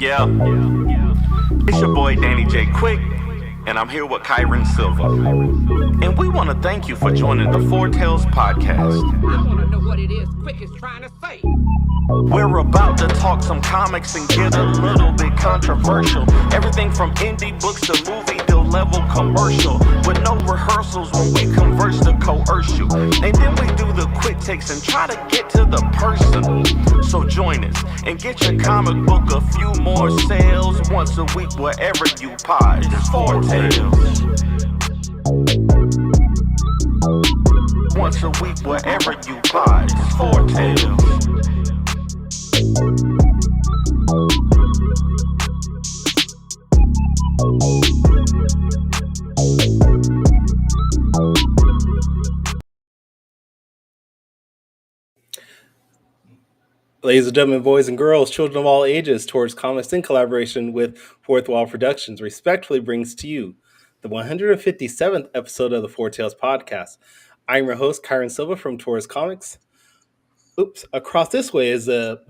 Yeah, it's your boy Danny J. Quick, and I'm here with Kyron Silva. And we want to thank you for joining the Four Tales podcast. I want to know what it is Quick is trying to say. We're about to talk some comics and get a little bit controversial. Everything from indie books to movie to level commercial. With no rehearsals when we converse to coerce you. And then we do the quick takes and try to get to the person. So join us and get your comic book a few more sales once a week wherever you pod. It's Four Tales. Once a week wherever you pod. It's Four Tales. Ladies and gentlemen, boys and girls, children of all ages, Towards Comics in collaboration with Fourth Wall Productions respectfully brings to you the 157th episode of the Four Tales podcast. I'm your host, Kyron Silva from Towards Comics. Across this way is a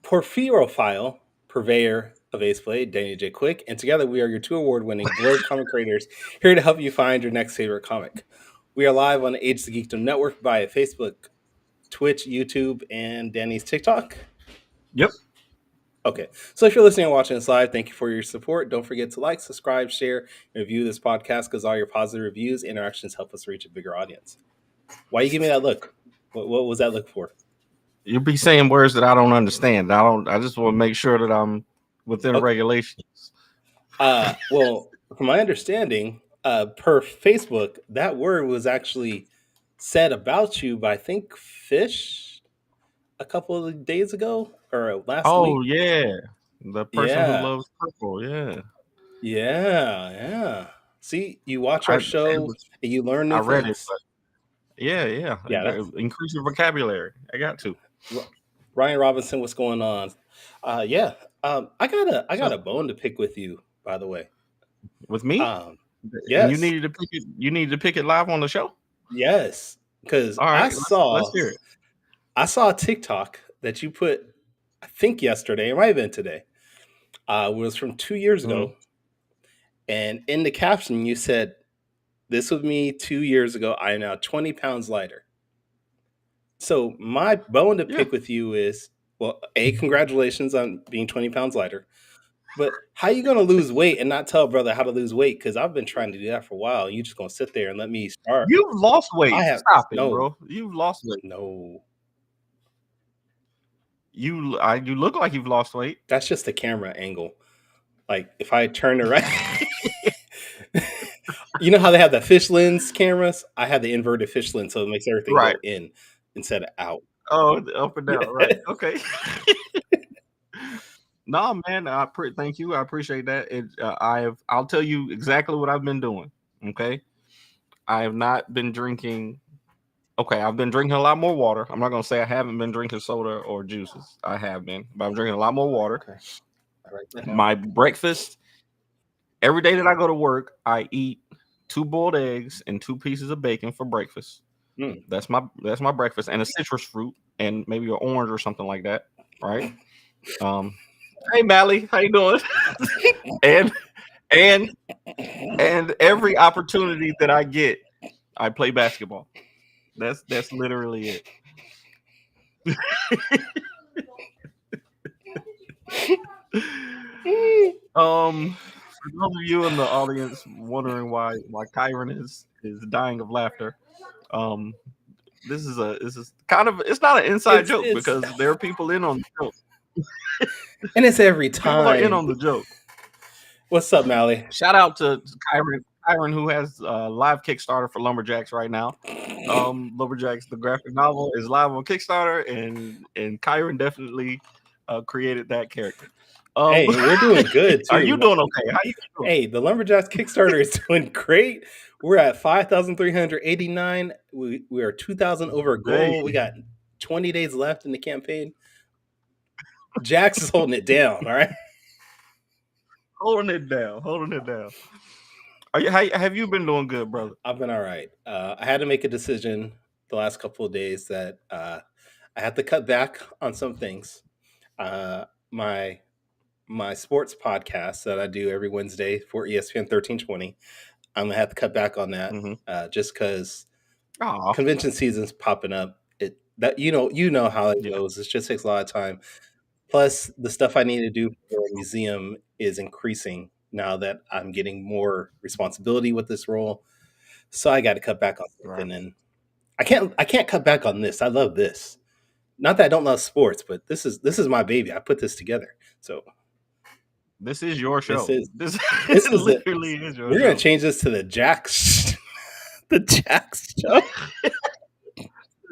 Porphyrophile, purveyor of Ace Blade, Danny J. Quick, and together we are your two award-winning Blurred comic creators here to help you find your next favorite comic. We are live on the Age of the Geekdom Network via Facebook, Twitch, YouTube, and Danny's TikTok. Yep. Okay. So if you're listening and watching this live, thank you for your support. Don't forget to like, subscribe, share, and review this podcast because all your positive reviews, interactions help us reach a bigger audience. Why you give me that look? What was that look for? You'll be saying words that I don't understand. I just want to make sure that I'm within regulations. Well, from my understanding, per Facebook, that word was actually said about you by, I think, Fish a couple of days ago or last week. Oh, yeah. The person who loves purple. Yeah. Yeah. See, you watch our show and you learn new things. I read it, but yeah. Increase your vocabulary. I got to. Ryan Robinson, what's going on? I got a bone to pick with you, by the way. With me? Yes. You needed to pick it. You needed to pick it live on the show. Yes, because let's hear it. I saw a TikTok that you put, I think yesterday, it might have been today. It was from 2 years ago, and in the caption you said, "This was me 2 years ago. I am now 20 pounds lighter." So my bone to pick with you is, well, congratulations on being 20 pounds lighter. But how you going to lose weight and not tell a brother how to lose weight? Because I've been trying to do that for a while. You just going to sit there and let me start. You've lost weight. Stop it, bro. You've lost weight. No. You look like you've lost weight. That's just the camera angle. Like if I turn around, you know how they have the fish lens cameras? I have the inverted fish lens, so it makes everything go in instead of out. Oh, up and down, right? Okay. No, man. Thank you. I appreciate that. I'll tell you exactly what I've been doing. Okay, I have not been drinking. Okay, I've been drinking a lot more water. I'm not gonna say I haven't been drinking soda or juices. I have been, but I'm drinking a lot more water. Okay. All right. My breakfast every day that I go to work, I eat 2 boiled eggs and 2 pieces of bacon for breakfast. That's my breakfast, and a citrus fruit and maybe an orange or something like that. Right. Hey, Mally, how you doing? and every opportunity that I get, I play basketball. That's literally it. For those of you in the audience wondering why Kyron is dying of laughter, this is kind of, it's not an inside joke because there are people in on the joke. And it's every time. People are in on the joke. What's up, Mally? Shout out to Kyron, who has a live Kickstarter for Lumberjacks right now. Lumberjacks, the graphic novel, is live on Kickstarter, and Kyron definitely created that character. Hey, we're doing good too. Are you doing okay? How you doing? Hey, the Lumberjacks Kickstarter is doing great. We're at 5,389. We are 2,000 over a goal. Hey. We got 20 days left in the campaign. Jax is holding it down. All right, holding it down. Have you been doing good, brother? I've been all right. I had to make a decision the last couple of days that I had to cut back on some things. My my sports podcast that I do every Wednesday for ESPN 1320. I'm gonna have to cut back on that just because convention season's popping up. You know how it goes. It just takes a lot of time. Plus, the stuff I need to do for a museum is increasing now that I'm getting more responsibility with this role. So I got to cut back on something, and I can't cut back on this. I love this. Not that I don't love sports, but this is my baby. I put this together. So this is your show. This is literally is your show. We're gonna change this to the Jax the Jax show.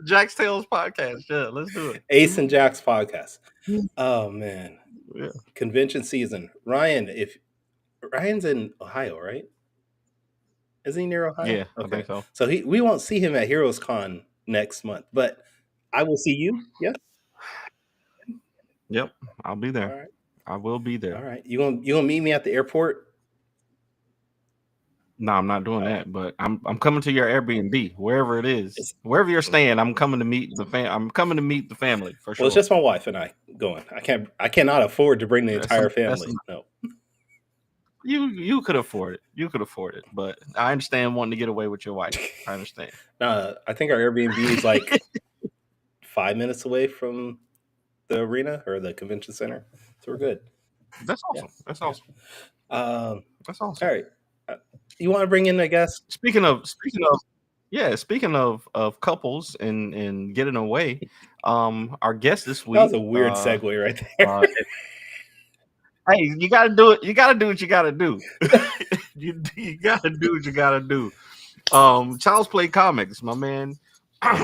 Jax Tales podcast. Yeah, let's do it. Ace and Jax podcast. Oh man. Yeah. Convention season. Ryan's in Ohio, right? Is he near Ohio? Yeah, okay. I think so. So we won't see him at Heroes Con next month, but I will see you. Yeah. Yep, I'll be there. All right. I will be there. All right. You gonna meet me at the airport? No, I'm not doing that, but I'm coming to your Airbnb, wherever it is. Wherever you're staying, I'm coming to meet the family for sure. Well, it's just my wife and I going. I cannot afford to bring the entire family. No. You could afford it. You could afford it, but I understand wanting to get away with your wife. I understand. I think our Airbnb is like 5 minutes away from the arena or the convention center, so we're good. That's awesome. Yeah. That's awesome. That's awesome. All right, you want to bring in a guest? Speaking of couples and getting away, our guest this week. That was a weird segue right there. Hey, you gotta do it. You gotta do what you gotta do. you gotta do what you gotta do. Child's Play Comics, my man,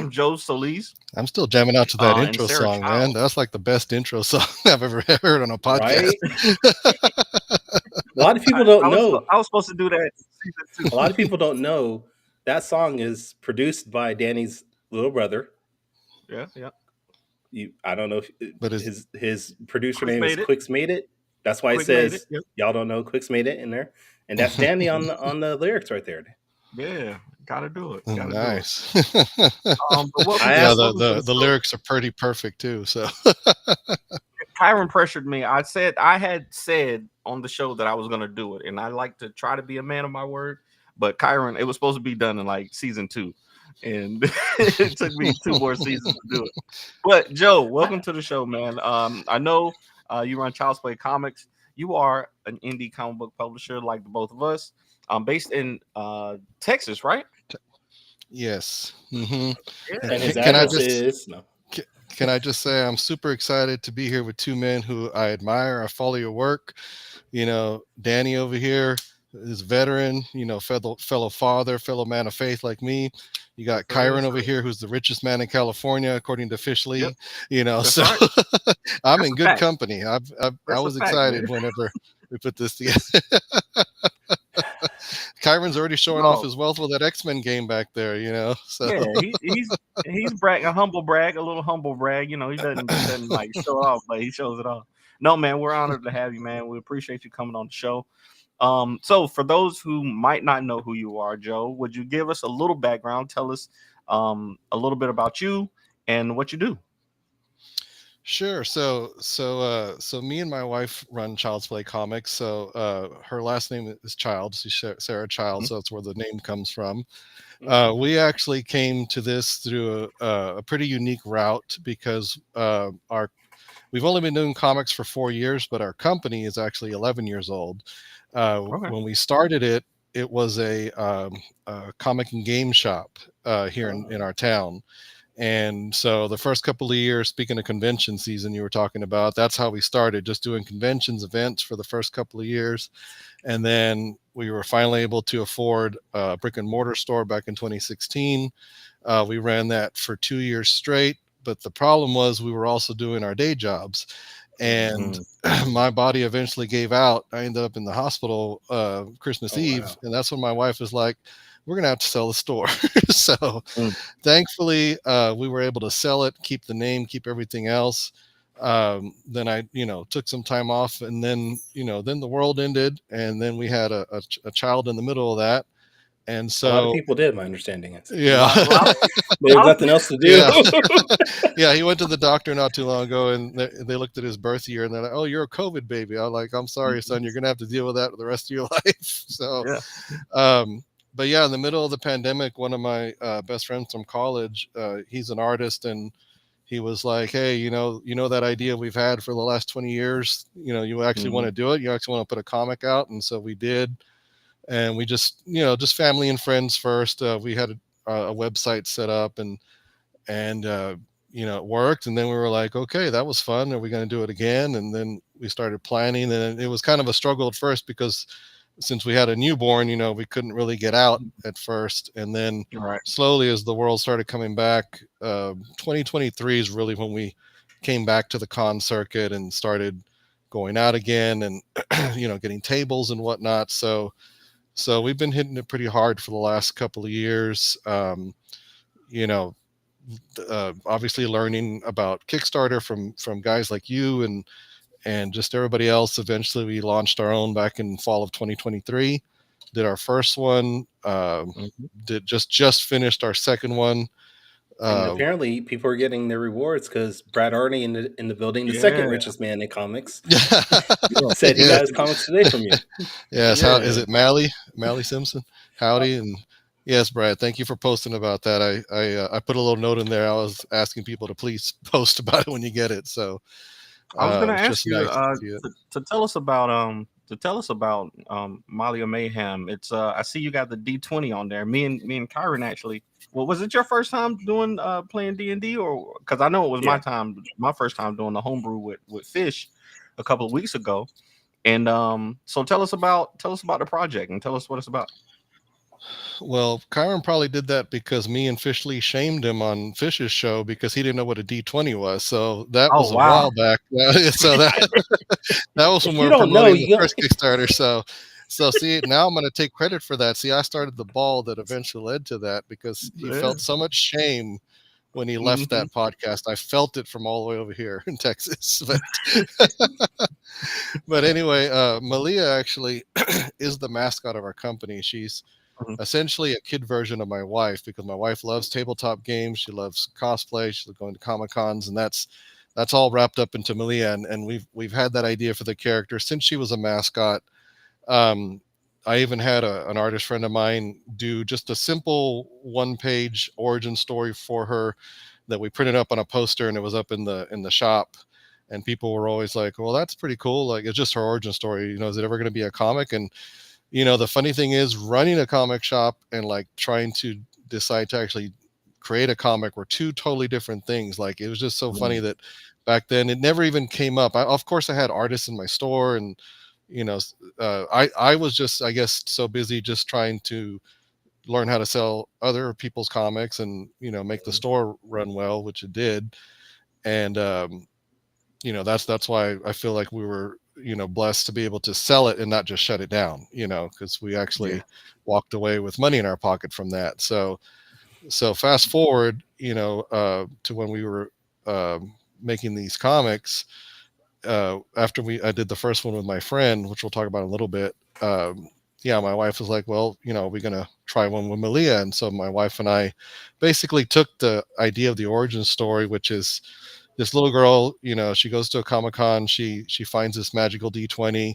Joe Soliz. I'm still jamming out to that intro song, man. That's like the best intro song I've ever heard on a podcast. Right? A lot of people don't know. I was supposed to do that season 2. A lot of people don't know that song is produced by Danny's little brother. Yeah. I don't know but his producer name is Quicks Made It. That's why it says y'all don't know Quicks Made It in there, and that's Danny on the lyrics right there. Yeah, gotta do it. Nice. Do it. The lyrics are pretty perfect too. So Kyron pressured me. I had said on the show that I was gonna do it, and I like to try to be a man of my word. But Kyron, it was supposed to be done in like season 2, and it took me 2 more seasons to do it. But Joe, welcome to the show, man. I know. You run Child's Play Comics. You are an indie comic book publisher like the both of us. Based in Texas, right? Yes. Mm-hmm. Yeah. And his address is no. Can I just say I'm super excited to be here with 2 men who I admire. I follow your work. You know, Danny over here is veteran, fellow father, fellow man of faith like me. You got Kyron over here, who's the richest man in California, according to Fishly. Yep. So right. I'm in good company. I was excited whenever we put this together. Kyron's already showing off his wealth with that X-Men game back there, So yeah, he's bragging, a little humble brag. He doesn't like show it off, but he shows it off. No, man, we're honored to have you, man. We appreciate you coming on the show. So for those who might not know who you are, Joe, would you give us a little background? Tell us a little bit about you and what you do. Sure. So me and my wife run Child's Play Comics. So her last name is Child. She's Sarah Child. Mm-hmm. So that's where the name comes from. We actually came to this through a pretty unique route because we've only been doing comics for 4 years, but our company is actually 11 years old. When we started it was a comic and game shop here in our town. And so the first couple of years, speaking of convention season you were talking about, that's how we started, just doing conventions, events for the first couple of years. And then we were finally able to afford a brick and mortar store back in 2016. We ran that for 2 years straight. But the problem was we were also doing our day jobs. And my body eventually gave out. I ended up in the hospital Christmas Eve. Wow. And that's when my wife was like, we're going to have to sell the store. So thankfully, we were able to sell it, keep the name, keep everything else. Then I, took some time off, and then the world ended. And then we had a child in the middle of that. And a lot of so, people did. My understanding is, yeah, they have nothing else to do. yeah. Yeah, he went to the doctor not too long ago, and they looked at his birth year, and they're like, "Oh, you're a COVID baby." I'm like, "I'm sorry, son. You're gonna have to deal with that for the rest of your life." So, Yeah. But yeah, in the middle of the pandemic, one of my best friends from college, he's an artist, and he was like, "Hey, you know that idea we've had for the last 20 years. You actually want to do it. You actually want to put a comic out." And so we did, and we just, just family and friends first. We had a website set up, and it worked. And then we were like, okay, that was fun. Are we going to do it again? And then we started planning, and it was kind of a struggle at first because since we had a newborn, we couldn't really get out at first. And then slowly, as the world started coming back, 2023 is really when we came back to the con circuit and started going out again, and getting tables and whatnot. So we've been hitting it pretty hard for the last couple of years. Obviously learning about Kickstarter from guys like you and just everybody else. Eventually we launched our own back in fall of 2023, did our first one, did just finished our second one. And apparently people are getting their rewards because Brad Arney in the building, the second richest man in comics, said he got his comics today from you. Yes. How is it, Mally Simpson? Howdy. And yes, Brad, thank you for posting about that. I put a little note in there. I was asking people to please post about it when you get it. So I was going to ask you to tell us about Malia Mayhem. It's I see you got the D20 on there. Me and Kyron actually. Well, was it your first time doing playing D&D, or because I know it was my first time doing the homebrew with Fish a couple of weeks ago. And so tell us about the project and tell us what it's about. Well, Kyron probably did that because me and Fish Lee shamed him on Fish's show because he didn't know what a D20 was. So that was a while back. So that was when we were promoting the first Kickstarter. So see, now I'm going to take credit for that. See, I started the ball that eventually led to that because he felt so much shame when he left that podcast. I felt it from all the way over here in Texas. But anyway, Malia actually is the mascot of our company. She's essentially a kid version of my wife because my wife loves tabletop games. She loves cosplay. She's going to Comic Cons, and that's all wrapped up into Malia. And we've had that idea for the character since she was a mascot. I even had an artist friend of mine do just a simple one-page origin story for her that we printed up on a poster, and it was up in the shop. And people were always like, "Well, that's pretty cool. Like, it's just her origin story. Is it ever going to be a comic?" And the funny thing is, running a comic shop and like trying to decide to actually create a comic were two totally different things. Like, it was just so funny that back then it never even came up. Of course, I had artists in my store, and I was just, I guess, so busy just trying to learn how to sell other people's comics and make the store run well, which it did. And that's why I feel like we were blessed to be able to sell it and not just shut it down, because we actually walked away with money in our pocket from that. So fast forward to when we were making these comics, after I did the first one with my friend, which we'll talk about in a little bit. My wife was like, well, we're going to try one with Malia. And so my wife and I basically took the idea of the origin story, which is this little girl, she goes to a Comic-Con, she finds this magical D20,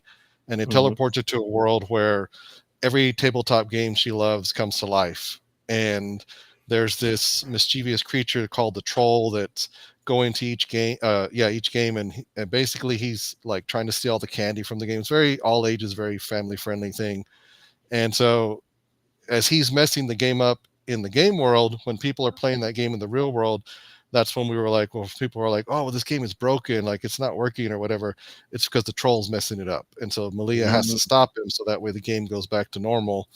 and it teleports her to a world where every tabletop game she loves comes to life. And there's this mischievous creature called the Troll that's going to each game, and basically he's like trying to steal the candy from the game. It's very all ages, very family friendly thing. And so as he's messing the game up in the game world, when people are playing that game in the real world, that's when we were like, well, people were like, oh, well, this game is broken, like it's not working or whatever. It's because the Troll's messing it up. And so Malia has to stop him so that way the game goes back to normal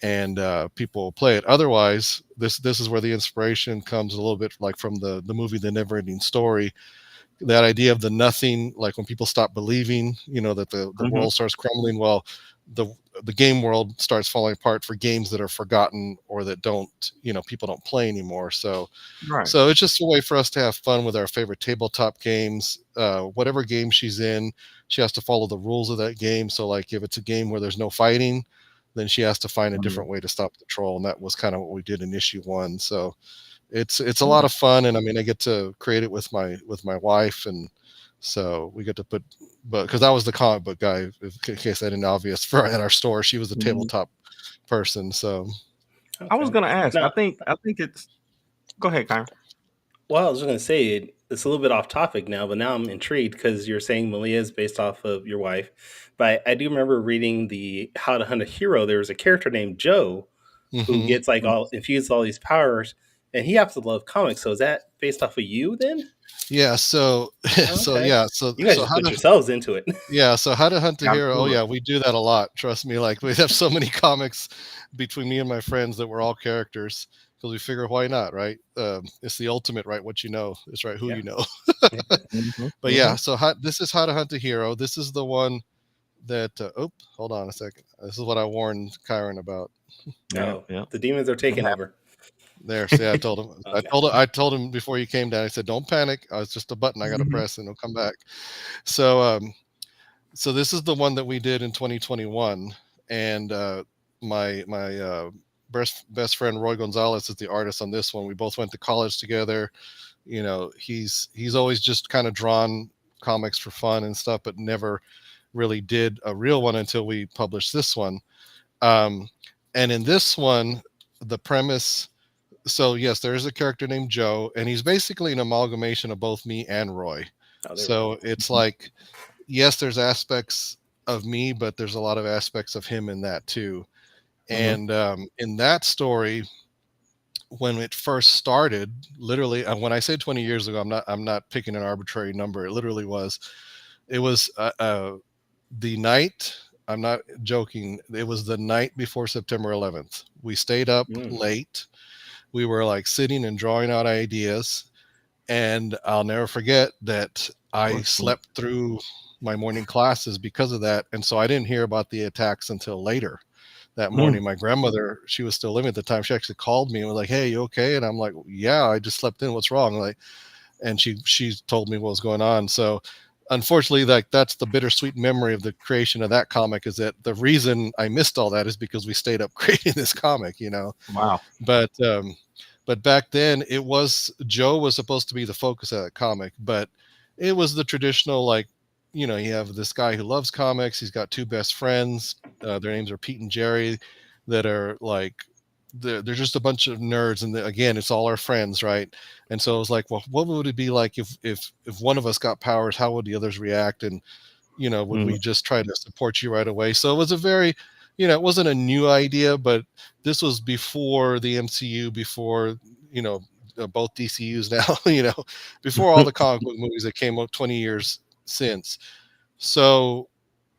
and people will play it. Otherwise, this is where the inspiration comes a little bit like from the movie The Never Ending Story. That idea of the nothing, like when people stop believing, that the world starts crumbling. Well, the game world starts falling apart for games that are forgotten or that don't, people don't play anymore. So it's just a way for us to have fun with our favorite tabletop games. Whatever game she's in, she has to follow the rules of that game. So like if it's a game where there's no fighting, then she has to find a different way to stop the troll, and that was kind of what we did in issue 1. So it's a lot of fun, and I mean I get to create it with my wife, and so we get to put, but because I was the comic book guy, in case that isn't obvious, for at our store, she was the tabletop person. So I was gonna ask. I think it's. Go ahead, Kyron. Well, I was going to say it's a little bit off topic now, but now I'm intrigued because you're saying Malia is based off of your wife. But I do remember reading the How to Hunt a Hero. There was a character named Joe who gets like all infused all these powers, and he happens to love comics. So is that based off of you then? Yeah. So so Okay. yeah. So You guys so just how put to, yourselves into it. yeah. So How to Hunt a Hero. Oh Absolutely. yeah, we do that a lot. Trust me. Like we have so many comics between me and my friends that we're all characters, because we figure why not, right? It's the ultimate, right? What you know is right. Who Yeah. you know. Mhm. But yeah. So this is How to Hunt a Hero. This is the one that. Hold on a second. This is what I warned Kyron about. No, Yeah. the demons are taking over. There, see, I told him. Okay. I told him before you came down. I said, "Don't panic. It's just a button I got to press, and it'll come back." So, so this is the one that we did in 2021, and my best friend Roy Gonzalez is the artist on this one. We both went to college together. You know, he's always just kind of drawn comics for fun and stuff, but never really did a real one until we published this one. And in this one, the premise. So yes, there is a character named Joe, and he's basically an amalgamation of both me and Roy. So it's like, yes, there's aspects of me, but there's a lot of aspects of him in that too. And in that story, when it first started, literally, when I say 20 years ago, I'm not picking an arbitrary number. It literally was. It was the night. I'm not joking. It was the night before September 11th. We stayed up late. We were like sitting and drawing out ideas, and I'll never forget that I slept through my morning classes because of that. And so I didn't hear about the attacks until later that morning. My grandmother, she was still living at the time. She actually called me and was like, "Hey, you okay?" And I'm like, "Yeah, I just slept in. What's wrong?" Like, and she told me what was going on. So unfortunately, like that's the bittersweet memory of the creation of that comic, is that the reason I missed all that is because we stayed up creating this comic, you know. Wow. But back then it was, Joe was supposed to be the focus of that comic, but it was the traditional, like, you know, you have this guy who loves comics. He's got two best friends. Their names are Pete and Jerry, that are like, they're just a bunch of nerds. And again, it's all our friends, right? And so it was like, well, what would it be like if one of us got powers? How would the others react? And, you know, would we just try to support you right away? So it was a very, you know, it wasn't a new idea, but this was before the MCU, before, you know, both DCUs now, you know, before all the comic book movies that came out 20 years since. So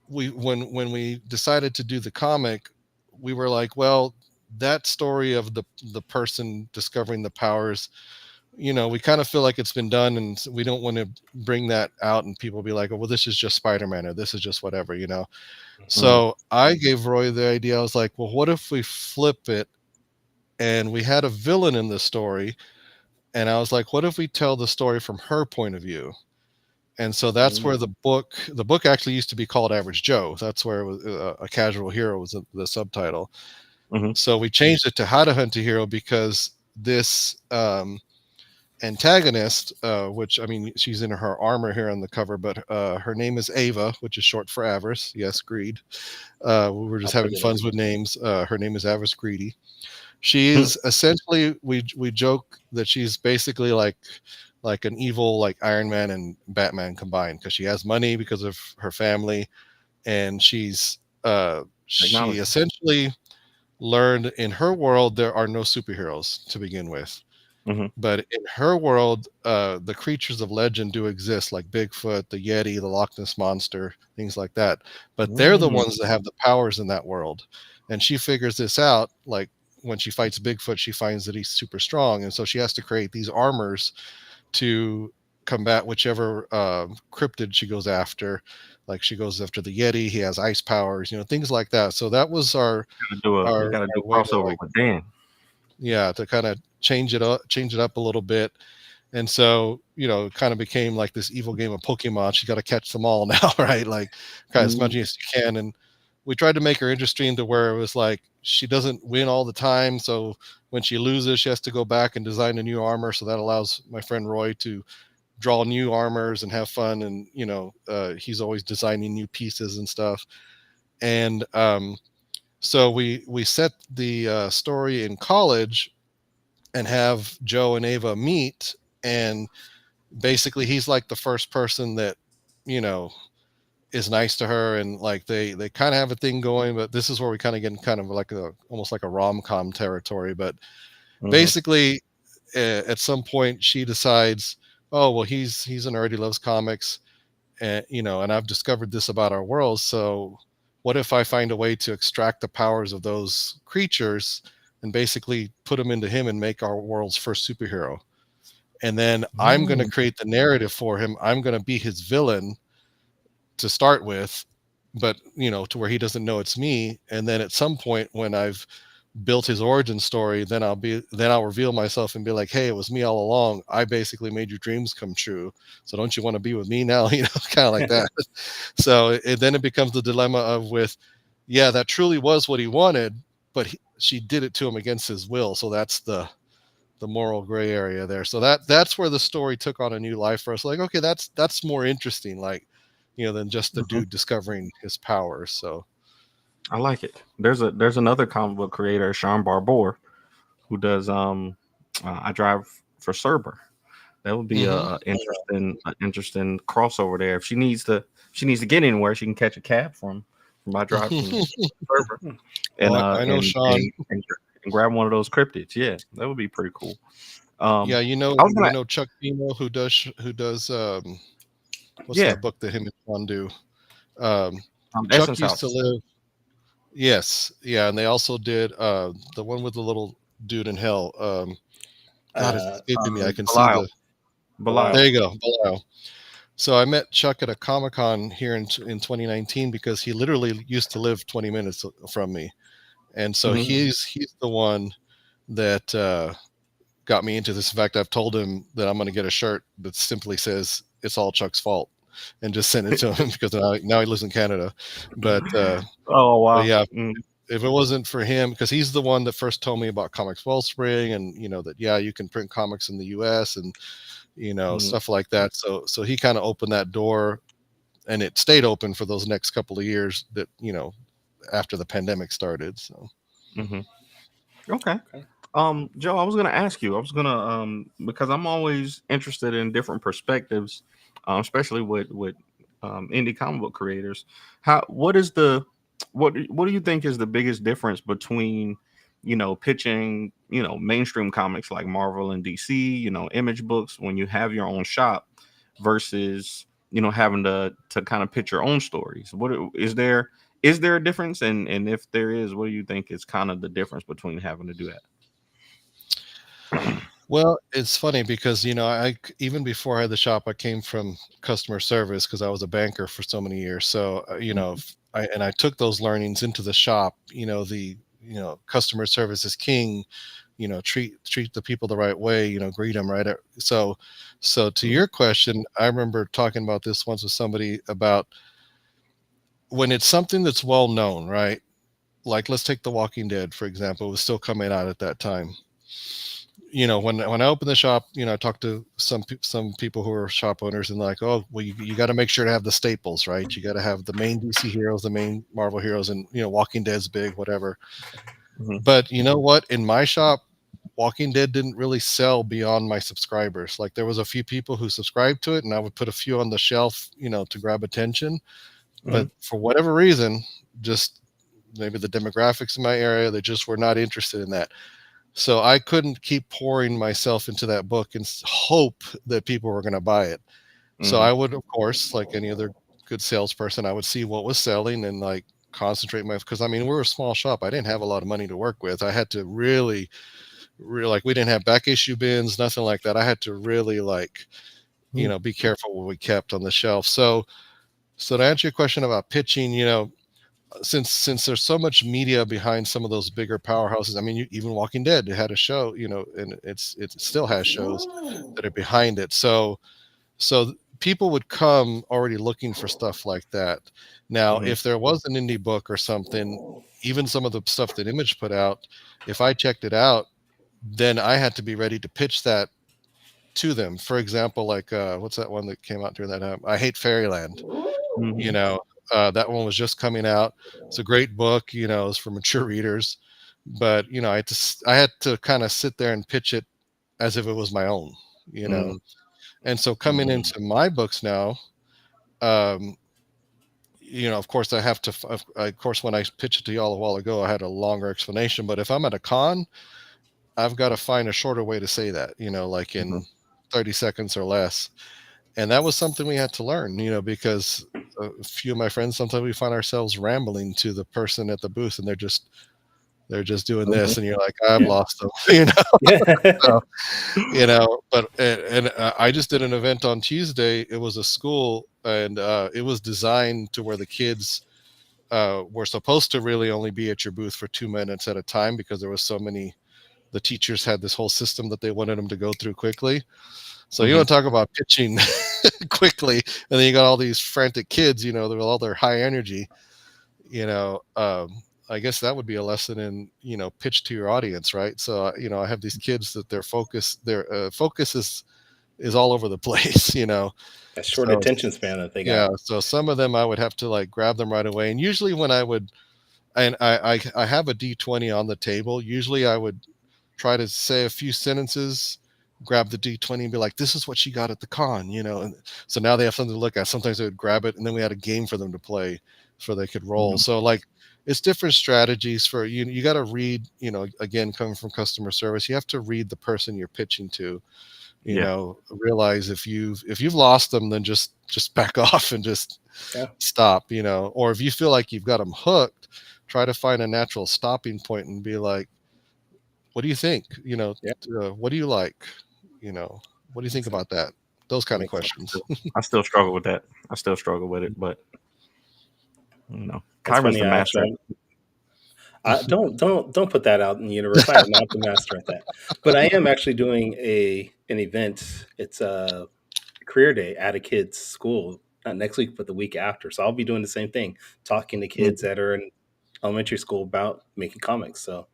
when we decided to do the comic, we were like, well, that story of the person discovering the powers, you know, we kind of feel like it's been done, and we don't want to bring that out and people be like, oh, well, this is just Spider-Man, or this is just whatever, you know. So I gave Roy the idea. I was like, well, what if we flip it and we had a villain in the story? And I was like, what if we tell the story from her point of view? And so that's where the book actually used to be called Average Joe. That's where it was, a casual hero was the subtitle. So we changed it to How to Hunt a Hero, because this antagonist, which, I mean, she's in her armor here on the cover, but her name is Ava, which is short for Avarice. Yes, greed. We're just having fun with names. Her name is Avarice Greedy. She is essentially, we joke that she's basically like an evil, like Iron Man and Batman combined, because she has money because of her family, and she essentially learned, in her world there are no superheroes to begin with. But in her world, the creatures of legend do exist, like Bigfoot, the Yeti, the Loch Ness Monster, things like that. But they're the ones that have the powers in that world. And she figures this out. Like when she fights Bigfoot, she finds that he's super strong. And so she has to create these armors to combat whichever cryptid she goes after. Like she goes after the Yeti, he has ice powers, you know, things like that. So that was our crossover with Dan. Yeah, to kind of change it up a little bit. And so, you know, it kind of became like this evil game of Pokemon. You got to catch them all now, right? Like as much as you can. we tried to make her interesting to where it was like she doesn't win all the time. So when she loses, she has to go back and design a new armor. So that allows my friend Roy to draw new armors and have fun. And, he's always designing new pieces and stuff. And so we set the story in college and have Joe and Ava meet. And basically he's like the first person that, is nice to her, and like they kind of have a thing going, but this is where we kind of get in kind of like almost like a rom-com territory. But basically at some point she decides, oh well, he's a nerd, he loves comics, and and I've discovered this about our world, so what if I find a way to extract the powers of those creatures and basically put them into him and make our world's first superhero? And then I'm going to create the narrative for him. I'm going to be his villain to start with, but to where he doesn't know it's me. And then at some point when I've built his origin story, then I'll reveal myself and be like, hey, it was me all along. I basically made your dreams come true. So don't you want to be with me now? Kind of like that. So then it becomes the dilemma of that truly was what he wanted, but she did it to him against his will. So that's the moral gray area there. So that's where the story took on a new life for us. Like, okay, that's more interesting. Like, than just the dude discovering his powers. So I like it. There's another comic book creator, Sean Barbour, who does I Drive for Cerber. That would be a interesting crossover there. If she needs to get anywhere, she can catch a cab from I Drive from Cerber. And I know Sean and grab one of those cryptids. Yeah, that would be pretty cool. Chuck Pino who does what's that book that him and Sean do? Chuck used to live. Yes, yeah, and they also did the one with the little dude in hell. God, it's escaping me. I can Belial. see Belial. There you go, Belial. So I met Chuck at a Comic-Con here in 2019 because he literally used to live 20 minutes from me, and so he's the one that got me into this. In fact, I've told him that I'm going to get a shirt that simply says "It's all Chuck's fault," and just send it to him because now he lives in Canada. But oh wow, but yeah. If it wasn't for him, because he's the one that first told me about Comics Wellspring, and that you can print comics in the U.S. and stuff like that. So he kind of opened that door, and it stayed open for those next couple of years that after the pandemic started. So okay. Joe, I was going to ask you. I was going to because I'm always interested in different perspectives, especially with indie comic book creators. What do you think is the biggest difference between pitching mainstream comics like Marvel and DC, Image Books when you have your own shop versus having to kind of pitch your own stories? What is there a difference, and if there is, what do you think is kind of the difference between having to do that? Well, it's funny because I even before I had the shop, I came from customer service because I was a banker for so many years. So I took those learnings into the shop. The customer service is king. Treat the people the right way. Greet them right. So to your question, I remember talking about this once with somebody about when it's something that's well known, right? Like let's take The Walking Dead for example. It was still coming out at that time. When I opened the shop, I talked to some people who are shop owners and like, oh, well, you got to make sure to have the staples, right? You got to have the main DC heroes, the main Marvel heroes, and Walking Dead's big, whatever. But you know what? In my shop, Walking Dead didn't really sell beyond my subscribers. Like there was a few people who subscribed to it, and I would put a few on the shelf, to grab attention. But for whatever reason, just maybe the demographics in my area, they just were not interested in that. So I couldn't keep pouring myself into that book and hope that people were going to buy it. So I would, of course, like any other good salesperson, I would see what was selling and like concentrate because we're a small shop. I didn't have a lot of money to work with. I had to really like, we didn't have back issue bins, nothing like that. I had to really like, be careful what we kept on the shelf. So to answer your question about pitching, since there's so much media behind some of those bigger powerhouses, even Walking Dead, it had a show, and it still has shows that are behind it. So people would come already looking for stuff like that. Now, if there was an indie book or something, even some of the stuff that Image put out, if I checked it out, then I had to be ready to pitch that to them. For example, like what's that one that came out during that time? I Hate Fairyland. You know, that one was just coming out. It's a great book. You know, it's for mature readers. But you know, I had to kind of sit there and pitch it as if it was my own. You know, and so coming into my books now, you know, of course, I have to. Of course, when I pitched it to y'all a while ago, I had a longer explanation. But if I'm at a con, I've got to find a shorter way to say that. You know, like in 30 seconds or less. And that was something we had to learn. You know, because a few of my friends, sometimes we find ourselves rambling to the person at the booth, and they're just doing this, and you're like, I've lost them. You know. So, you know, but I just did an event on Tuesday. It was a school, and it was designed to where the kids were supposed to really only be at your booth for 2 minutes at a time, because there was so many. The teachers had this whole system that they wanted them to go through quickly. So you want to talk about pitching quickly, and then you got all these frantic kids, you know, with all their high energy. You know, I guess that would be a lesson in, you know, pitch to your audience, right? So, you know, I have these kids that their focus is all over the place, you know. That short attention span that they got. Yeah, so some of them I would have to like grab them right away. And usually when I would, and I have a D20 on the table, usually I would try to say a few sentences, grab the D20 and be like, this is what she got at the con, you know. And so now they have something to look at. Sometimes they would grab it, and then we had a game for them to play so they could roll. So like, it's different strategies for you. You got to read, you know, again, coming from customer service, you have to read the person you're pitching to, you know, realize if you've lost them, then just back off and just stop, you know. Or if you feel like you've got them hooked, try to find a natural stopping point and be like, what do you think? You know, what do you like? You know, what do you think about that? Those kind of questions. I still struggle with that. I still struggle with it, but you know, Kyron's the master. Don't put that out in the universe. I am not the master at that, but I am actually doing an event. It's a career day at a kid's school, not next week, but the week after. So I'll be doing the same thing, talking to kids that are in elementary school about making comics. So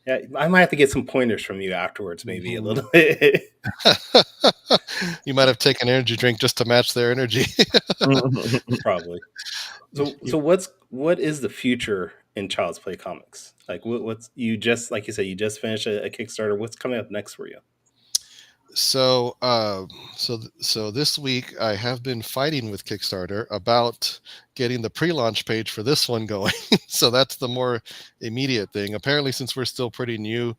yeah, I might have to get some pointers from you afterwards, maybe a little bit. You might have taken an energy drink just to match their energy. Probably. So what is the future in Child's Play comics? Like what's you just, like you said, you just finished a Kickstarter. What's coming up next for you? So this week I have been fighting with Kickstarter about getting the pre-launch page for this one going. So that's the more immediate thing. Apparently, since we're still pretty new,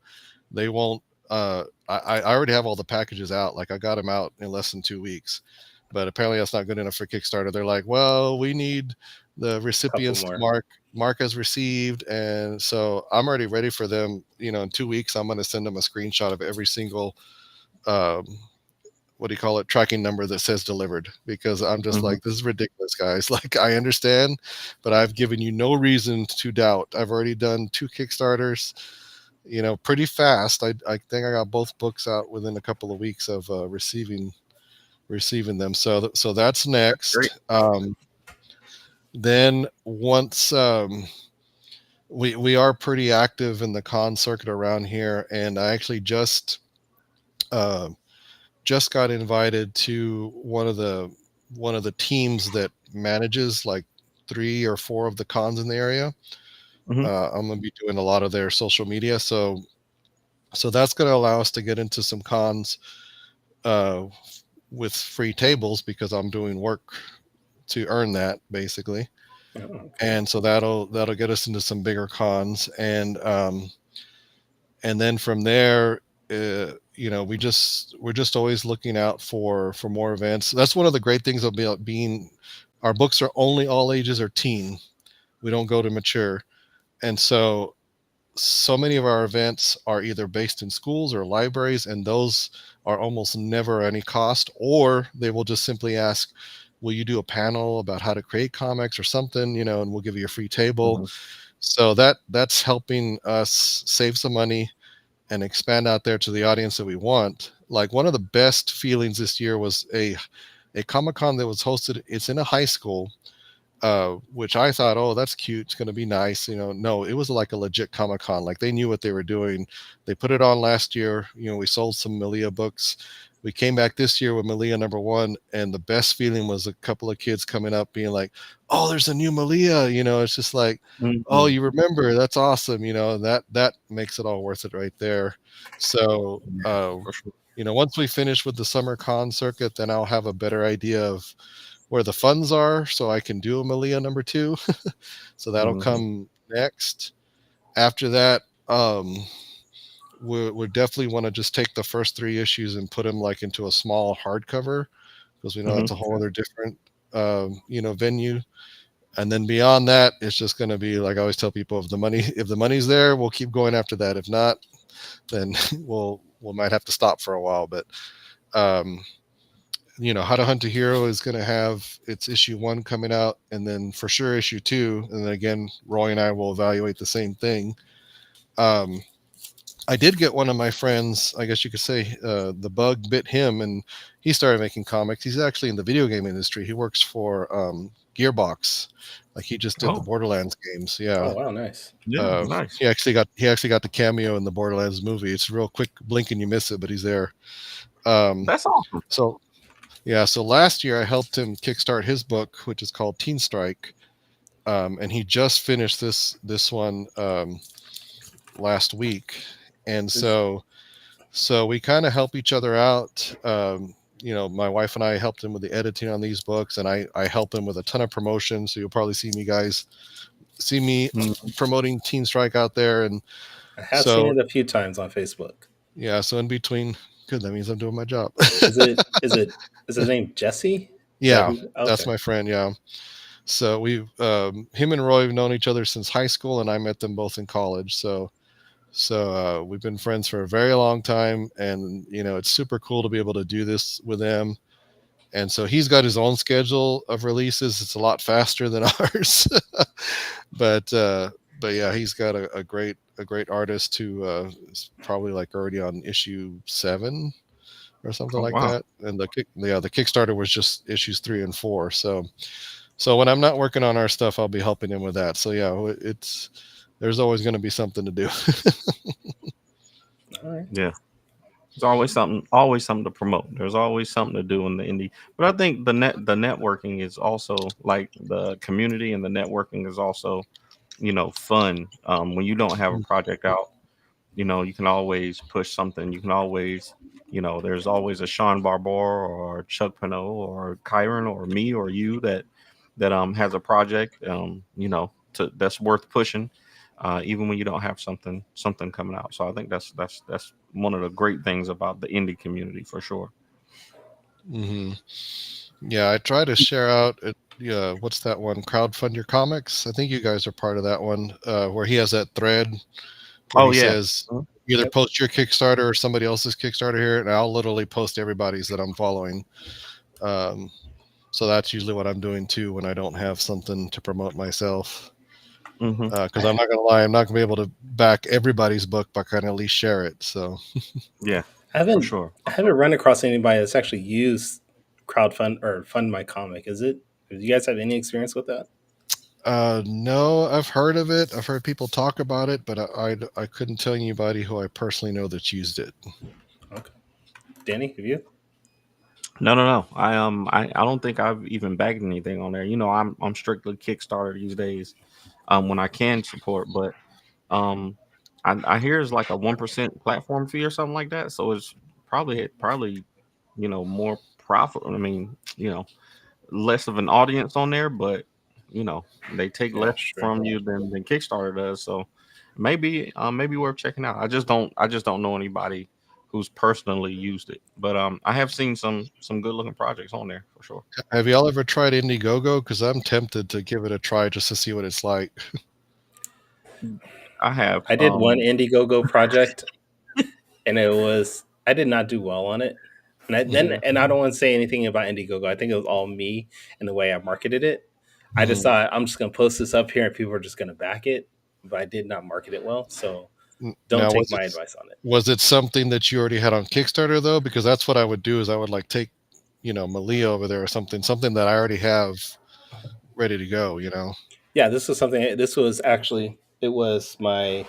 they won't. I already have all the packages out. Like I got them out in less than 2 weeks, but apparently that's not good enough for Kickstarter. They're like, well, we need the recipients to mark as received, and so I'm already ready for them. You know, in 2 weeks, I'm going to send them a screenshot of every single what do you call it, tracking number that says delivered, because I'm just like, this is ridiculous, guys. Like, I understand, but I've given you no reason to doubt. I've already done 2 Kickstarters, you know, pretty fast. I think I got both books out within a couple of weeks of receiving them. So that's next. Then once we are pretty active in the con circuit around here, and I actually just got invited to one of the teams that manages like 3 or 4 of the cons in the area. I'm going to be doing a lot of their social media, so that's going to allow us to get into some cons with free tables, because I'm doing work to earn that, basically. And so that'll get us into some bigger cons, and then from there, you know, we're just always looking out for more events. That's one of the great things about being, our books are only all ages or teen. We don't go to mature. And so many of our events are either based in schools or libraries, and those are almost never any cost, or they will just simply ask, will you do a panel about how to create comics or something, you know, and we'll give you a free table. So that's helping us save some money and expand out there to the audience that we want. Like, one of the best feelings this year was a Comic-Con that was hosted. It's in a high school, which I thought, oh, that's cute. It's going to be nice. No, it was like a legit Comic-Con. Like they knew what they were doing. They put it on last year. We sold some Malia books. We came back this year with Malia #1, and the best feeling was a couple of kids coming up being like, oh, there's a new Malia. It's just like, oh, you remember? That's awesome. That makes it all worth it right there. So, once we finish with the summer con circuit, then I'll have a better idea of where the funds are, so I can do a Malia #2. So that'll come next. After that, we definitely want to just take the first 3 issues and put them like into a small hardcover, because we know that's a whole other different venue. And then beyond that, it's just going to be like I always tell people: if the money's there, we'll keep going after that. If not, then we might have to stop for a while. But How to Hunt a Hero is going to have its issue 1 coming out, and then for sure issue 2, and then again, Roy and I will evaluate the same thing. I did get one of my friends, I guess you could say, the bug bit him, and he started making comics. He's actually in the video game industry. He works for Gearbox. Like he just did the Borderlands games. Yeah. Oh wow, nice. Yeah, nice. He actually got the cameo in the Borderlands movie. It's real quick, blink and you miss it, but he's there. That's awesome. So last year I helped him kickstart his book, which is called Teen Strike, and he just finished this one last week. And so we kind of help each other out. My wife and I helped him with the editing on these books, and I help him with a ton of promotion. So you'll probably see me promoting Teen Strike out there. And I have seen it a few times on Facebook. Yeah. So in between, good. That means I'm doing my job. Is his name Jesse? Yeah, okay. That's my friend. Yeah. So we've him and Roy have known each other since high school, and I met them both in college. So we've been friends for a very long time, and it's super cool to be able to do this with them. And so he's got his own schedule of releases. It's a lot faster than ours, but yeah, he's got a great artist who is probably like already on issue 7 or something like that. And the Kickstarter was just issues 3 and 4. So when I'm not working on our stuff, I'll be helping him with that. So yeah, there's always going to be something to do. All right. Yeah. There's always something to promote. There's always something to do in the indie. But I think the networking is also, like, the community and the networking is also, fun. When you don't have a project out, you can always push something. You can always, there's always a Sean Barbour or Chuck Pinot or Kyron or me or you that has a project, that's worth pushing. Even when you don't have something coming out. So I think that's one of the great things about the indie community, for sure. Mm-hmm. Yeah, I try to share out what's that one? Crowdfund Your Comics. I think you guys are part of that one, where he has that thread where he says either post your Kickstarter or somebody else's Kickstarter here, and I'll literally post everybody's that I'm following. So that's usually what I'm doing too when I don't have something to promote myself. Because I'm not gonna lie, I'm not gonna be able to back everybody's book, but I can at least share it. So yeah, I haven't run across anybody that's actually used crowdfund or fund my comic. Do you guys have any experience with that? No, I've heard of it. I've heard people talk about it, but I couldn't tell anybody who I personally know that's used it. Okay, Danny, have you? No. I don't think I've even bagged anything on there. I'm strictly Kickstarter these days. When I can support, but I hear it's like a 1% platform fee or something like that. So it's probably more profit. I mean, less of an audience on there, but they take less from you than Kickstarter does. So maybe worth checking out. I just don't know anybody who's personally used it, but I have seen some good looking projects on there for sure. Have y'all ever tried Indiegogo? Because I'm tempted to give it a try just to see what it's like. I have. I did one Indiegogo project, and I did not do well on it. And I don't want to say anything about Indiegogo. I think it was all me and the way I marketed it. I just thought I'm just going to post this up here and people are just going to back it, but I did not market it well. So don't take my advice on it. Was it something that you already had on Kickstarter though? Because that's what I would do is I would like take Malia over there or something that I already have ready to go. Yeah, this was something. This was actually it was my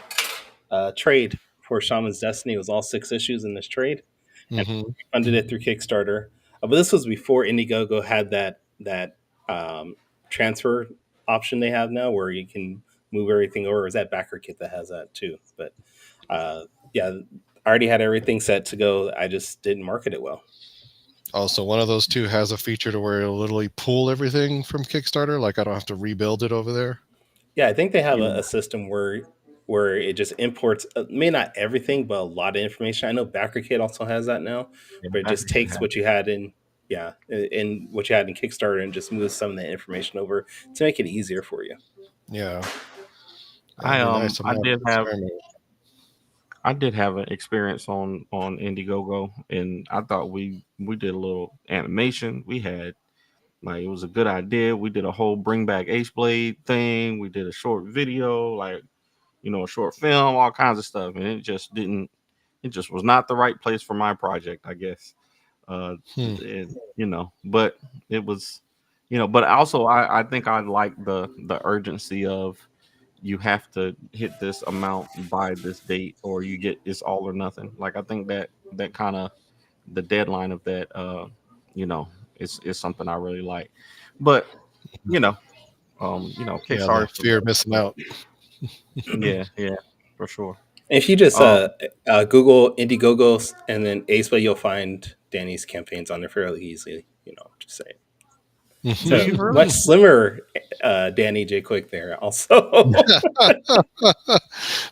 trade for Shaman's Destiny. It was all 6 issues in this trade, and Mm-hmm. I funded it through Kickstarter. But this was before Indiegogo had that transfer option they have now, where you can move everything over. Or is that Backer Kit that has that too? But yeah, I already had everything set to go. I just didn't market it well. Also, one of those two has a feature to where it'll literally pull everything from Kickstarter. Like I don't have to rebuild it over there. Yeah, I think they have a system where it just imports, may not everything, but a lot of information. I know BackerKit also has that now, but it just takes what you had in what you had in Kickstarter and just moves some of the information over to make it easier for you. Yeah, I did have an experience on Indiegogo, and I thought we did a little animation. We had it was a good idea. We did a whole bring back Ace Blade thing. We did a short video, a short film, all kinds of stuff, and it just didn't. It just was not the right place for my project, I guess. And, but it was, but also I think I like the urgency of you have to hit this amount by this date or you get it's all or nothing. Like I think that kind of the deadline of that is something I really like. But Kickstarter fear of missing out. yeah, for sure. If you just Google Indiegogo and then Aceplay, you'll find Danny's campaigns on there fairly easily. Just saying. So much slimmer Danny J. Quick there also.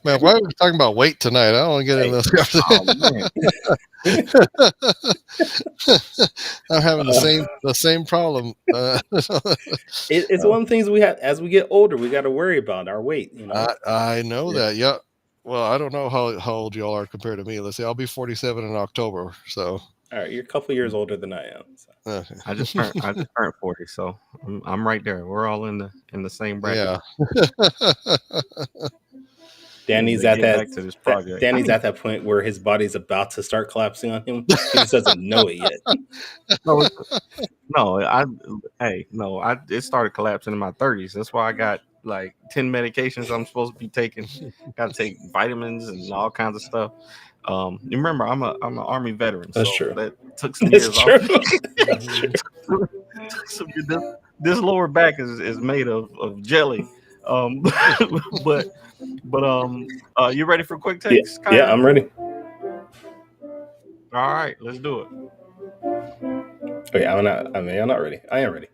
Man, why are we talking about weight tonight? I don't want to get into those I'm having the same problem. It's one of the things we have as we get older. We got to worry about our weight. I know that. Yeah. Well, I don't know how old you all are compared to me. Let's see. I'll be 47 in October. So. All right, you're a couple years older than I am. So. Okay. I just turned 40, so I'm right there. We're all in the same bracket. Yeah. Danny's at Danny's at that point where his body's about to start collapsing on him. He just doesn't know it yet. It started collapsing in my 30s. That's why I got 10 medications I'm supposed to be taking. Got to take vitamins and all kinds of stuff. You remember, I'm an Army veteran. That's so true. That took some years off. This lower back is made of jelly. But you ready for quick takes? Yeah, I'm ready. All right, let's do it. Wait, I'm not ready. I am ready.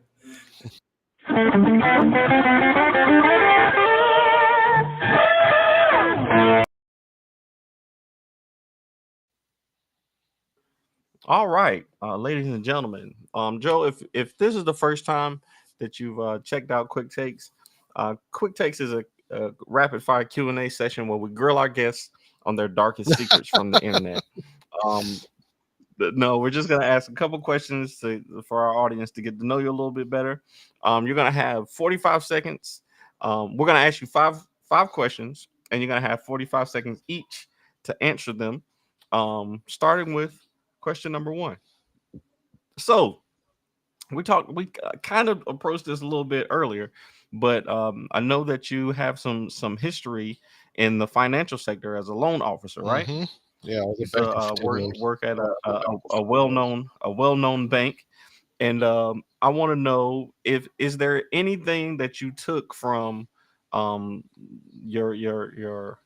All right, ladies and gentlemen. Joe, if this is the first time that you've checked out Quick Takes, Quick Takes is a rapid fire Q&A session where we grill our guests on their darkest secrets from the internet. No, we're just gonna ask a couple questions for our audience to get to know you a little bit better. You're gonna have 45 seconds. We're gonna ask you five questions, and you're gonna have 45 seconds each to answer them. Starting with question number 1. So we kind of approached this a little bit earlier, but I know that you have some history in the financial sector as a loan officer, right? Mm-hmm. Yeah, I was work at a well-known bank, and I want to know is there anything that you took from your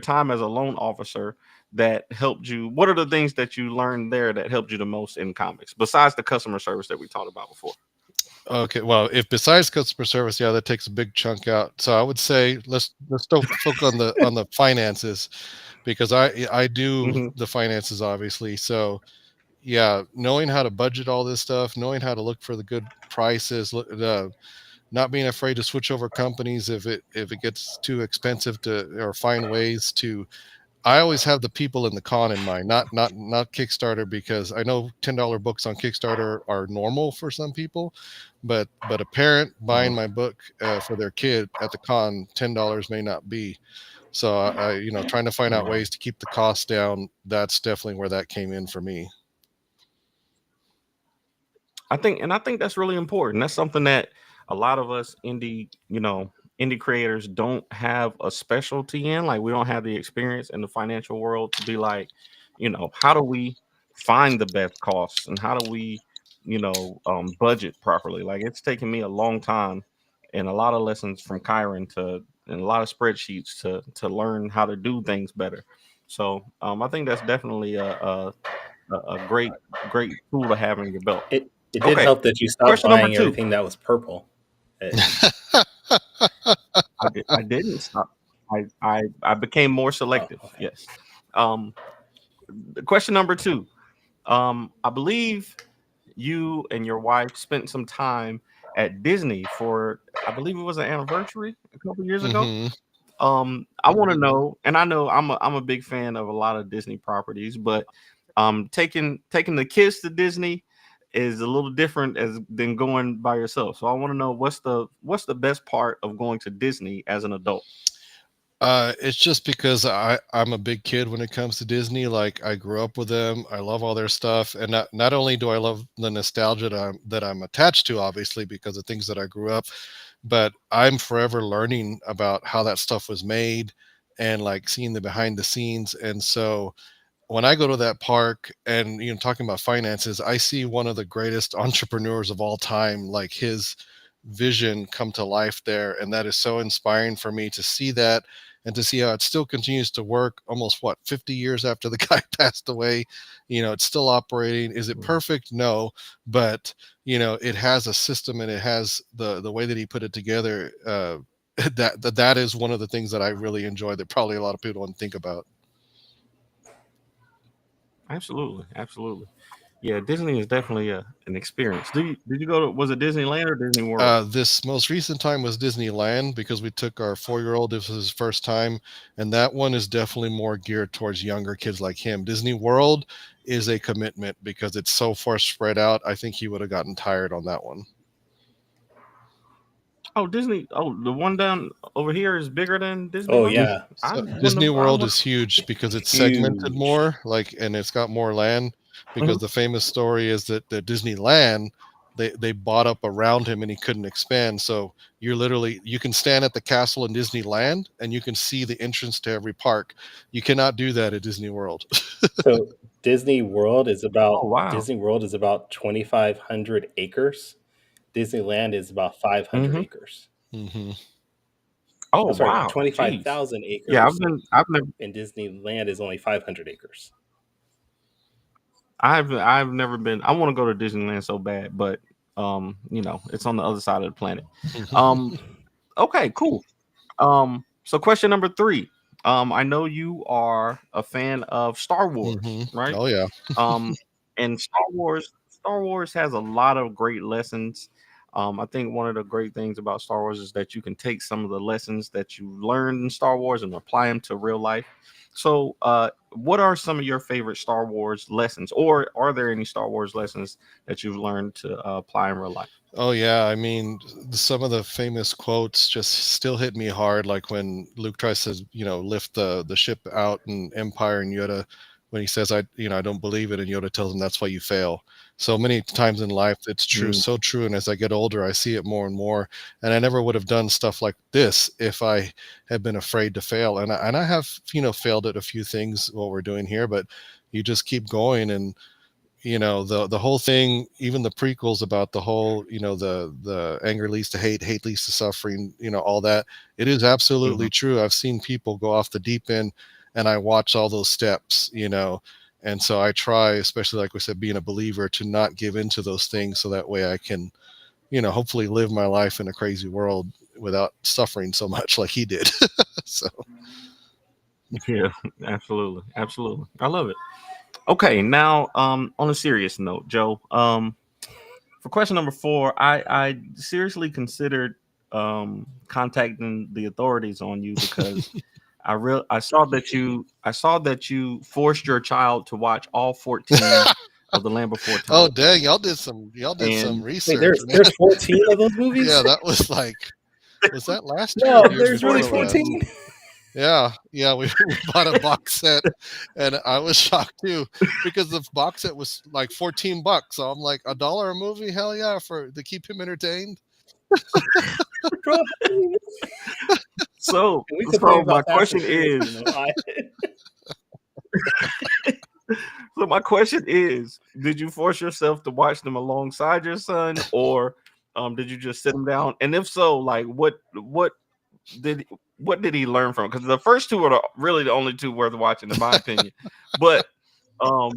time as a loan officer that helped you? What are the things that you learned there that helped you the most in comics besides the customer service that we talked about before? Okay, well, if besides customer service, that takes a big chunk out. So I would say let's still focus on the finances, because I do the finances, obviously. So yeah, knowing how to budget all this stuff, knowing how to look for the good prices, not being afraid to switch over companies if it gets too expensive or find ways to. I always have the people in the con in mind, not Kickstarter, because I know $10 books on Kickstarter are normal for some people, but a parent buying my book for their kid at the con, $10 may not be. So I trying to find out ways to keep the cost down. That's definitely where that came in for me. I think that's really important. That's something that a lot of us indie creators don't have a specialty in. Like, we don't have the experience in the financial world to be like, how do we find the best costs, and how do we, budget properly? Like, it's taken me a long time and a lot of lessons from Kyron and a lot of spreadsheets to learn how to do things better. So I think that's definitely a great tool to have in your belt. It did help that you stopped Question number buying 2. everything that was purple. I didn't stop. I became more selective. Oh, okay. Yes. Question number 2. I believe you and your wife spent some time at Disney for, I believe it was an anniversary a couple years ago. I want to know, and I know I'm a big fan of a lot of Disney properties, but taking the kids to Disney is a little different than going by yourself. So I want to know, what's the best part of going to Disney as an adult? It's just because I'm a big kid when it comes to Disney. Like, I grew up with them. I love all their stuff, and not only do I love the nostalgia that I'm attached to, obviously, because of things that I grew up, but I'm forever learning about how that stuff was made and like seeing the behind the scenes. And so when I go to that park and, talking about finances, I see one of the greatest entrepreneurs of all time, like his vision come to life there. And that is so inspiring for me to see that and to see how it still continues to work almost 50 years after the guy passed away. It's still operating. Is it perfect? No, but it has a system, and it has the way that he put it together. That is one of the things that I really enjoy that probably a lot of people don't think about. Absolutely. Yeah, Disney is definitely an experience. Did you go to, was it Disneyland or Disney World? This most recent time was Disneyland, because we took our 4-year-old. This was his first time, and that one is definitely more geared towards younger kids like him. Disney World is a commitment because it's so far spread out. I think he would have gotten tired on that one. Oh, Disney. Oh, the one down over here is bigger than Disney. Oh, yeah. So Disney World is huge because it's segmented more, and it's got more land. Because the famous story is that the Disneyland, they bought up around him and he couldn't expand. So you can stand at the castle in Disneyland and you can see the entrance to every park. You cannot do that at Disney World. So Disney World is about 2,500 acres. Disneyland is about 500 acres. Mm-hmm. Oh, wow. 25,000 acres. Yeah, I've never. And Disneyland is only 500 acres. I've never been. I want to go to Disneyland so bad, but it's on the other side of the planet. Okay, cool. So question number 3. I know you are a fan of Star Wars, right? Oh yeah. And Star Wars has a lot of great lessons. I think one of the great things about Star Wars is that you can take some of the lessons that you learned in Star Wars and apply them to real life. So, what are some of your favorite Star Wars lessons, or are there any Star Wars lessons that you've learned to apply in real life? Oh yeah, I mean, some of the famous quotes just still hit me hard, like when Luke tries to, lift the ship out in Empire, and Yoda, when he says, I don't believe it, and Yoda tells him that's why you fail. So many times in life, it's true, so true. And as I get older, I see it more and more. And I never would have done stuff like this if I had been afraid to fail. And I have, failed at a few things what we're doing here, but you just keep going. And, the whole thing, even the prequels about the whole, the anger leads to hate leads to suffering, all that. It is absolutely true. I've seen people go off the deep end, and I watch all those steps, and so I try, especially like we said, being a believer, to not give into those things, so that way I can, hopefully live my life in a crazy world without suffering so much like he did. So. Yeah, absolutely. I love it. Okay, now on a serious note, Joe, for question number 4, I seriously considered contacting the authorities on you because I saw that you forced your child to watch all 14 of the Land Before Time. Oh dang, y'all did some research. Wait, there's 14 of those movies? Yeah, that was like, was that last year? No, there's really 14. Yeah, we bought a box set, and I was shocked too because the box set was like $14. So I'm like, $1 a movie? Hell yeah, to keep him entertained. Bro, So we complain my about Fast question and Furious, is, you know, so my question is, did you force yourself to watch them alongside your son, or did you just sit him down? And if so, like did what did he learn from? Because the first two are really the only two worth watching, in my opinion. But I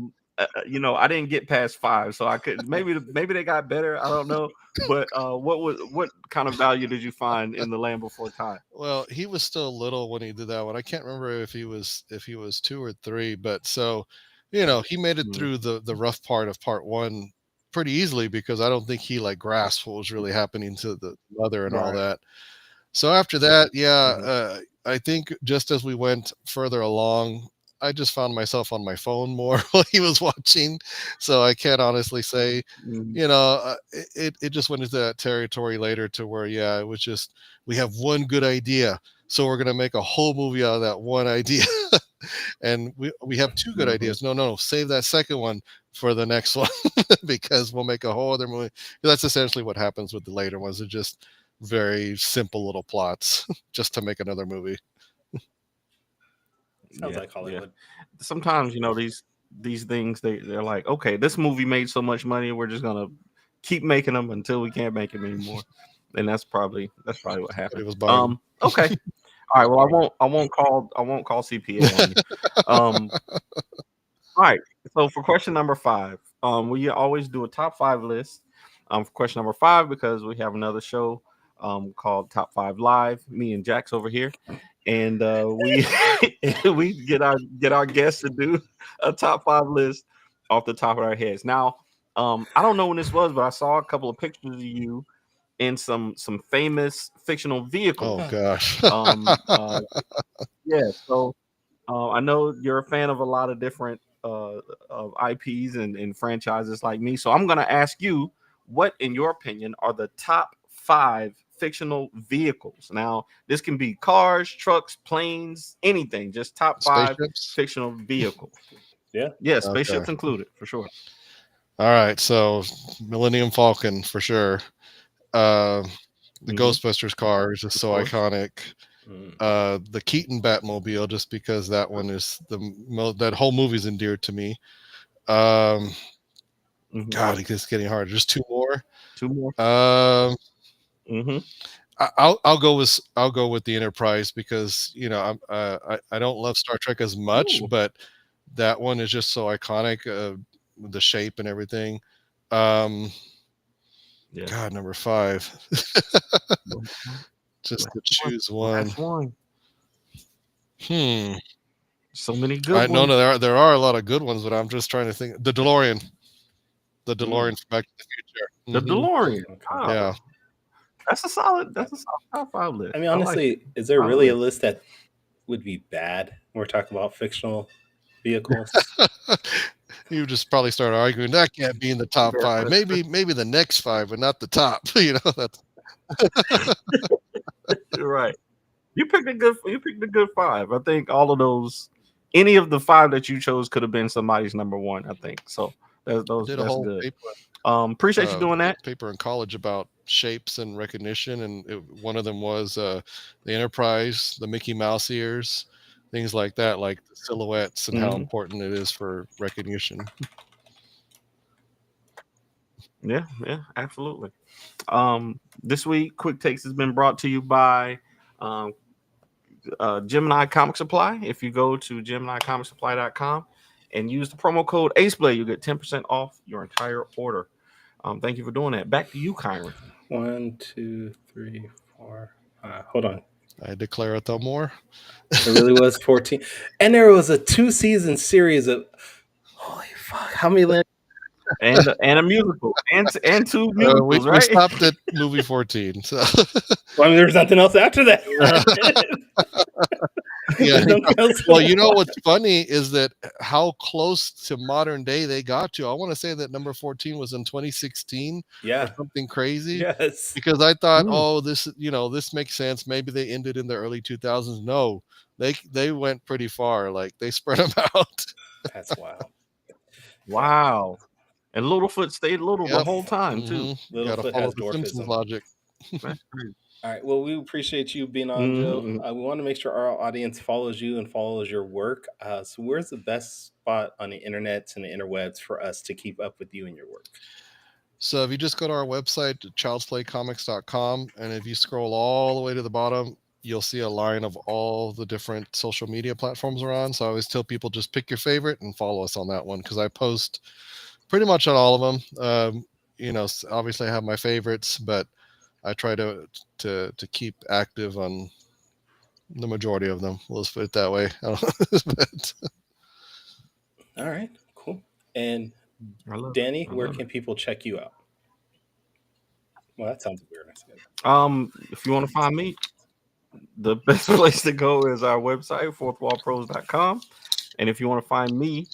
didn't get past 5, so I could maybe they got better. I don't know. But what kind of value did you find in The Land Before Time? Well, he was still little when he did that one. I can't remember if he was 2 or 3, but so he made it through the rough part of part 1 pretty easily because I don't think he like grasped what was really happening to the mother and all that. So after that, I think just as we went further along, I just found myself on my phone more while he was watching. So I can't honestly say, it just went into that territory later to where, it was just, we have one good idea. So we're going to make a whole movie out of that one idea. And we have 2 good ideas. No, save that second one for the next one because we'll make a whole other movie. That's essentially what happens with the later ones. They're just very simple little plots just to make another movie. Sounds like Hollywood. Sometimes these things they're like, okay, this movie made so much money, we're just gonna keep making them until we can't make them anymore. And that's probably what happened. It was boring. Okay. All right. Well, I won't call CPA on you. All right. So for question number 5, we always do a top 5 list. For question number 5, because we have another show called Top 5 Live. Me and Jax over here, and we get our guests to do a top 5 list off the top of our heads. Now, I don't know when this was, but I saw a couple of pictures of you in some famous fictional vehicles. Oh gosh. So I know you're a fan of a lot of different of IPs and franchises like me. So I'm going to ask you, what, in your opinion, are the top 5 fictional vehicles? Now, this can be cars, trucks, planes, anything. Just top 5 fictional vehicles. Yeah, spaceships included, for sure. All right, so Millennium Falcon for sure. The Ghostbusters car is just so iconic. The Keaton Batmobile, just because that one is that whole movie's endeared to me. God, it's getting harder. Just 2 more. I'll go with the Enterprise because I don't love Star Trek as much, but that one is just so iconic, the shape and everything. God, number 5. Just to choose one. So many good ones. No, there are a lot of good ones, but I'm just trying to think. The DeLorean. The DeLorean from Back to the Future. The DeLorean. Yeah. That's a solid top 5 list. I mean, honestly, is there really a list that would be bad when we're talking about fictional vehicles? You just probably start arguing that can't be in the top 5. Maybe the next 5, but not the top. That's You're right. You picked a good 5. I think all of those, any of the 5 that you chose could have been somebody's number 1. I think so. That's good. Paper, appreciate you doing that. Paper in college about shapes and recognition, and one of them was the Enterprise, the Mickey Mouse ears, things like that, like the silhouettes and how important it is for recognition. Yeah, absolutely. This week, Quick Takes has been brought to you by Gemini Comic Supply. If you go to GeminiComicSupply.com and use the promo code AceBlade, you'll get 10% off your entire order. Thank you for doing that. Back to you, Kyron. 1, 2, 3, 4, 5. Hold on. I declare it no more. It really was 14. And there was a 2-season series of, holy fuck, how many land? And a musical and 2 musicals, right? We stopped at movie 14. So Well, I mean, there's nothing else after that. Well, what's funny is that how close to modern day they got to. I want to say that number 14 was in 2016. Yeah, or something crazy. Yes, because I thought, this makes sense. Maybe they ended in the early 2000s. No, they went pretty far. Like they spread them out. That's wild. Wow. And Littlefoot stayed little the whole time too. Littlefoot has dwarfism. Logic. That's crazy. All right. Well, we appreciate you being on, Joe. We want to make sure our audience follows you and follows your work. So where's the best spot on the internet and the interwebs for us to keep up with you and your work? So if you just go to our website, childsplaycomics.com, and if you scroll all the way to the bottom, you'll see a line of all the different social media platforms we're on. So I always tell people just pick your favorite and follow us on that one, because I post pretty much on all of them. Obviously I have my favorites, but I try to keep active on the majority of them. Let's put it that way. All right, cool. And Danny, where can people check you out? Well, that sounds weird. If you want to find me, the best place to go is our website, fourthwallpros.com. And if you want to find me,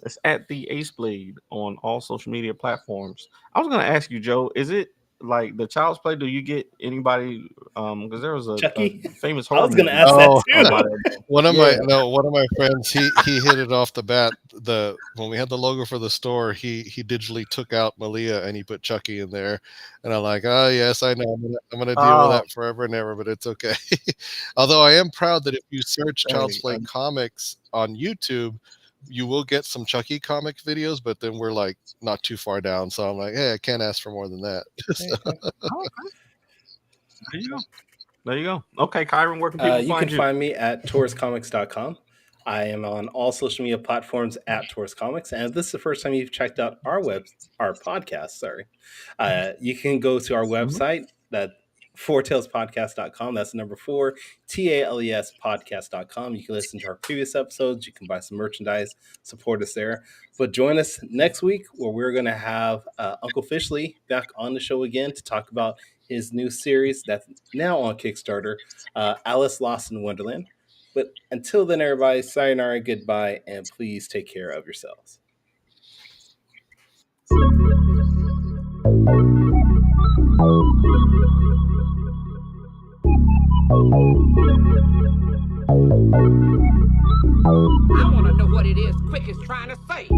it's at the Ace Blade on all social media platforms. I was going to ask you, Joe, is it like the Child's Play? Do you get anybody? Because there was a famous horror. I was going to ask that too. One of my friends, he hit it off the bat. When we had the logo for the store, he digitally took out Malia and he put Chucky in there, and I'm like, oh yes, I know, I'm gonna deal with that forever and ever, but it's okay. Although I am proud that if you search Child's Play Comics on YouTube, you will get some Chucky comic videos, but then we're like not too far down. So I'm like, hey, I can't ask for more than that. There you go. Okay, Kyron, where can people find you? You can find me at tauruscomics.com. I am on all social media platforms at Taurus Comics. And if this is the first time you've checked out our podcast, you can go to our website, that fourtailspodcast.com. That's number 4, TALES podcast.com. You can listen to our previous episodes. You can buy some merchandise, support us there. But join us next week, where we're going to have Uncle Fishley back on the show again to talk about his new series that's now on Kickstarter, Alice Lost in Wonderland. But until then, everybody, sayonara, goodbye, and please take care of yourselves. I want to know what it is Quick is trying to say.